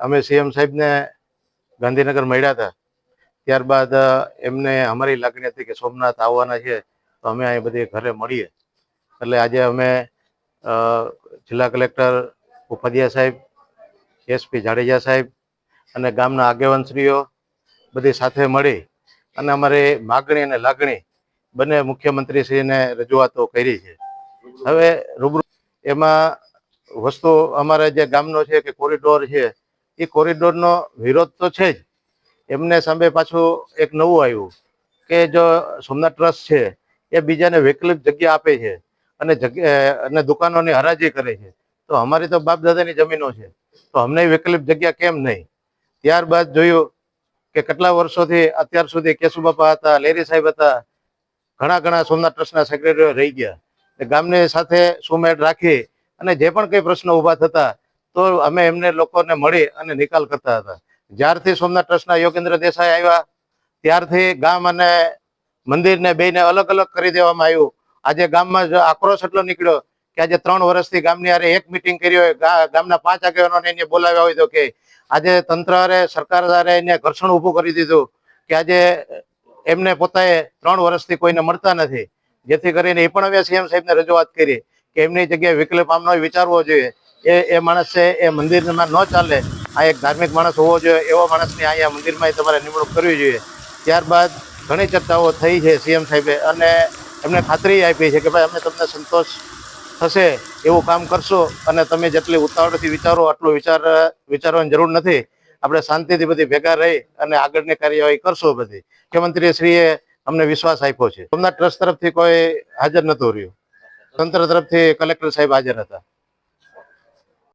અમે સીએમ સાહેબને ગાંધીનગર મળ્યા હતા, ત્યારબાદ એમને અમારી લાગણી હતી કે સોમનાથ આવવાના છે તો અમે અહીં બધી ઘરે મળીએ. એટલે આજે અમે જિલ્લા કલેક્ટર ઉપાધ્યાય સાહેબ, એસપી જાડેજા સાહેબ અને ગામના આગેવાનશ્રીઓ બધી સાથે મળી અને અમારી માગણી અને લાગણી બંને મુખ્યમંત્રીશ્રીને રજૂઆતો કરી છે. હવે રૂબરૂ એમાં વસ્તુ અમારે જે ગામનો છે કે કોરિડોર છે, એ કોરિડોરનો વિરોધ તો છે જ. એમને સામે પાછું એક નવું આવ્યું કે જો સોમનાથ ટ્રસ્ટ છે એ બીજાને વૈકલ્પિક જગ્યા આપે છે અને દુકાનોની હરાજી કરે છે, તો અમારી તો બાપ દાદાની જમીનો છે, તો અમને વૈકલ્પિક જગ્યા કેમ નહીં? ત્યારબાદ જોયું કે કેટલા વર્ષોથી અત્યાર સુધી કેશુબાપા હતા, લેરી સાહેબ હતા, ઘણા સોમનાથ ટ્રસ્ટના સેક્રેટરીઓ રહી ગયા. ગામની સાથે સુમેળ રાખી અને જે પણ કંઈ પ્રશ્નો ઊભા થતા તો અમે એમને લોકોને મળી અને નિકાલ કરતા હતા. જ્યારથી સોમનાથ ટ્રસ્ટના યોગેન્દ્ર દેસાઈ આવ્યા ત્યારથી ગામ અને મંદિરને બેને અલગ અલગ કરી દેવામાં આવ્યું. આજે ગામમાં આક્રોશ એટલો નીકળ્યો કે આજે 3 વર્ષથી ગામની હારે એક મિટિંગ કરી હોય, ગામના 5 આગેવાનોને એને બોલાવ્યા હોય તો કે આજે તંત્ર હારે સરકાર હારે એને ઘર્ષણ ઊભું કરી દીધું કે આજે એમને પોતાએ 3 વર્ષથી કોઈને મળતા નથી, જેથી કરીને એ પણ હવે સીએમ સાહેબને રજૂઆત કરી કે એમની જગ્યાએ વિકલ્પ આમનો વિચારવો જોઈએ. એ માણસ છે એ મંદિરમાં ન ચાલે, આ એક ધાર્મિક માણસ હોવો જોઈએ, એવો માણસની અહીંયા મંદિરમાં તમારે નિમણૂક કરવી જોઈએ. ત્યારબાદ ઘણી ચર્ચાઓ થઈ છે સીએમ સાહેબે અને એમને ખાતરી આપી છે કે ભાઈ અમે તમને સંતોષ થશે એવું કામ કરશો અને તમે જેટલી ઉતાવળથી વિચારો આટલું વિચારવાની જરૂર નથી. આપણે શાંતિથી બધી ભેગા રહી અને આગળની કાર્યવાહી કરશો. બધી મુખ્યમંત્રીશ્રીએ અમને વિશ્વાસ આપ્યો છે. સોમનાથ ટ્રસ્ટ તરફથી કોઈ હાજર નહોતું રહ્યું, તંત્ર તરફથી કલેક્ટર સાહેબ હાજર હતા.